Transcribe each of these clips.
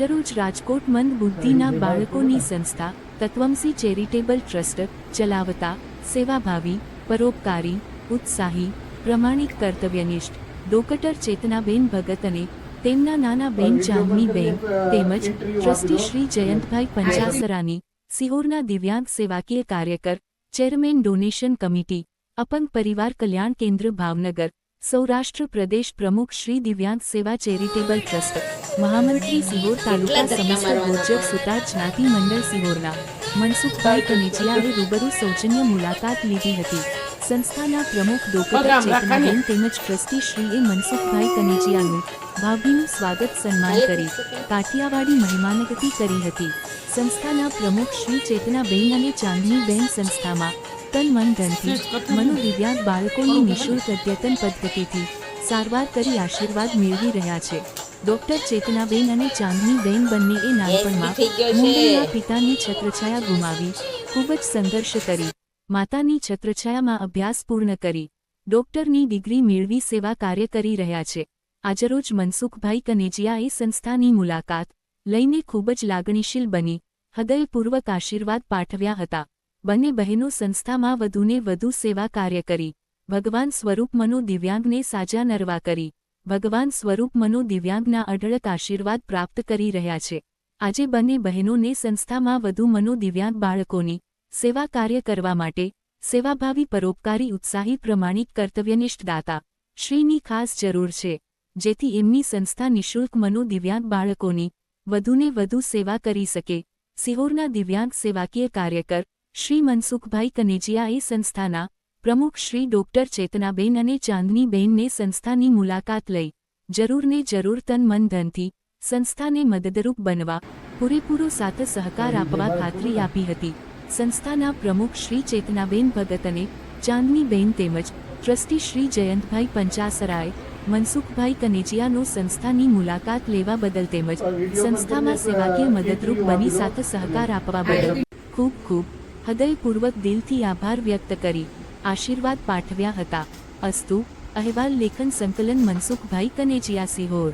આજરોજ રાજકોટ મંદ બુદ્ધિના બાળકોની સંસ્થા તત્વમસી ચેરિટેબલ ટ્રસ્ટ ચલાવતા સેવાભાવી, પરોપકારી, ઉત્સાહી, પ્રમાણિક, કર્તવ્યનિષ્ઠ ડોક્ટર ચેતનાબેન ભગત અને તેમના નાના બેન ચાંદનીબેન તેમજ ટ્રસ્ટી શ્રી જયંતભાઈ પંચાસરાની સિહોરના દિવ્યાંગ સેવાકીય કાર્યકર, ચેરમેન ડોનેશન કમિટી, અપંગ પરિવાર કલ્યાણ કેન્દ્ર ભાવનગર, સૌરાષ્ટ્ર પ્રદેશ પ્રમુખ શ્રી દિવ્યાંગ સેવા ચેરિટેબલ ટ્રસ્ટ, મહામંત્રી સિહોર તાલુકા સમસ્ત ગુર્જર સુતાર જ્ઞાતિ મંડળ સિહોરના મનસુખભાઈ કનેચિયાએ રૂબરૂ સૌજન્ય મુલાકાત લીધી હતી. સંસ્થાના પ્રમુખ ડોક્ટર ચેતનાબેન તેમજ ટ્રસ્ટી શ્રીએ મનસુખભાઈ કનેચિયાનું ભાવભીનું સ્વાગત સન્માન કરી કાઠિયાવાડી મહેમાનગતિ કરી હતી. સંસ્થાના પ્રમુખ શ્રી ચેતનાબેન અને ચાંદનીબેન સંસ્થામાં તન મન ધનથી મનોદિવ્યાંગ બાળકોની નિઃશુલ્ક અદ્યતન પદ્ધતિથી સારવાર કરી આશીર્વાદ મેળવી રહ્યા છે. ડોક્ટર ચેતનાબેન અને ચાંદનીબેન બંનેએ નાનપણમાં મુંબઈના પિતાની છત્રછાયા ગુમાવી ખૂબ જ સંઘર્ષ કરી માતાની છત્રછાયામાં અભ્યાસ પૂર્ણ કરી ડોક્ટરની ડિગ્રી મેળવી સેવા કાર્ય કરી રહ્યા છે. આજરોજ મનસુખભાઈ કનેચિયાએ સંસ્થાની મુલાકાત લઈને ખૂબ જ લાગણીશીલ બની હૃદયપૂર્વક આશીર્વાદ પાઠવ્યા હતા. બંને બહેનો સંસ્થામાં વધુને વધુ સેવા કાર્ય કરી ભગવાન સ્વરૂપ મનોદિવ્યાંગને સાજા નરવા કરી ભગવાન સ્વરૂપ મનોદિવ્યાંગના અઢળક આશીર્વાદ પ્રાપ્ત કરી રહ્યા છે. આજે બંને બહેનોને સંસ્થામાં વધુ મનોદિવ્યાંગ બાળકોની સેવા કાર્ય કરવા માટે સેવાભાવી, પરોપકારી, ઉત્સાહી, પ્રમાણિક, કર્તવ્યનિષ્ઠ દાતા શ્રીની ખાસ જરૂર છે, જેથી એમની સંસ્થા નિઃશુલ્ક મનોદિવ્યાંગ બાળકોની વધુને વધુ સેવા કરી શકે. સિહોરના દિવ્યાંગ સેવાકીય કાર્યકર શ્રી મનસુખભાઈ કનેચિયાએ સંસ્થાના પ્રમુખ શ્રી ડોક્ટર ચેતનાબેન અને ચાંદનીબેનને સંસ્થાની મુલાકાત લઈ જરૂરને જરૂર તન મન ધનથી સંસ્થાને મદદરૂપ બનવા પૂરેપૂરો સાથ સહકાર આપવા ખાતરી આપી હતી. સંસ્થાના પ્રમુખ શ્રી ચેતનાબેન ભગત અને ચાંદનીબેન તેમજ ટ્રસ્ટી શ્રી જયંતભાઈ પંચાસરાએ મનસુખભાઈ કનેચિયાનો સંસ્થાની મુલાકાત લેવા બદલ તેમજ સંસ્થામાં સેવાકીય મદદરૂપ બની સાથ સહકાર આપવા બદલ ખૂબ ખૂબ હૃદયપૂર્વક દિલથી આભાર વ્યક્ત કરી આશીર્વાદ પાઠવ્યા હતા. અસ્તુ. અહેવાલ લેખન સંકલન મનસુખભાઈ કનેચિયા, સિહોર.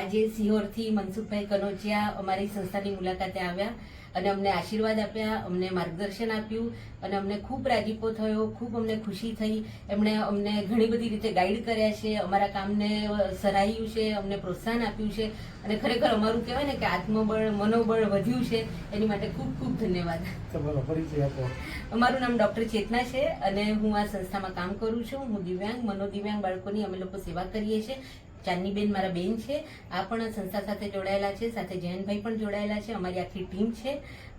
આજે સિહોરથી મનસુખભાઈ કનોચિયા અમારી સંસ્થાની મુલાકાતે આવ્યા અને અમને આશીર્વાદ આપ્યા, અમને માર્ગદર્શન આપ્યું અને અમને ખૂબ રાજીપો થયો, ખૂબ અમને ખુશી થઈ. એમણે અમને ઘણી બધી રીતે ગાઈડ કર્યા છે, અમારા કામને સરાહ્યું છે, અમને પ્રોત્સાહન આપ્યું છે અને ખરેખર અમારું કહેવાય ને કે આત્મબળ, મનોબળ વધ્યું છે. એની માટે ખૂબ ખૂબ ધન્યવાદ. અમારું નામ ડોક્ટર ચેતના છે અને હું આ સંસ્થામાં કામ કરું છું. હું દિવ્યાંગ, મનોદિવ્યાંગ બાળકોની અમે લોકો સેવા કરીએ છીએ. ચાંદનીબેન મારા બેન છે, આ પણ સંસ્થા સાથે જોડાયેલા છે, સાથે જયંતભાઈ પણ જોડાયેલા છે. અમારી આખી ટીમ છે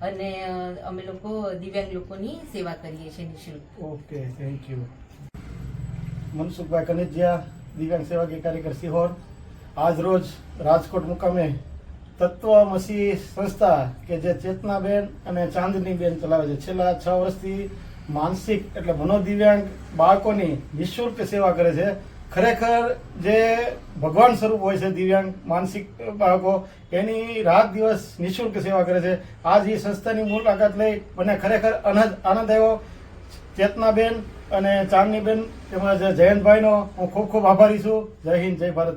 અને અમે લોકો દિવ્યાંગ લોકોની સેવા કરીએ છીએ નિઃશુલ્ક. Okay, thank you. Mansukhbhai Kanechiya, દિવ્યાંગ સેવાકીય કાર્યકર, સિહોર. આજ રોજ રાજકોટ મુકામે તત્વમસી સંસ્થા કે જે ચેતનાબેન અને ચાંદનીબેન ચલાવે છે, છેલ્લા 6 વર્ષથી માનસિક એટલે મનોદિવ્યાંગ બાળકોની નિઃશુલ્ક સેવા કરે છે. ખરેખર જે ભગવાન સ્વરૂપ હોય છે દિવ્યાંગ માનસિક બાળકો, એની રાત દિવસ નિઃશુલ્ક સેવા કરે છે. આજ એ સંસ્થાની મુલાકાત લઈ મને ખરેખર આનંદ આવ્યો. ચેતનાબેન અને ચાંદનીબેન તેમજ જયંતભાઈનો હું ખૂબ ખૂબ આભારી છું. જય હિન્દ, જય ભારત.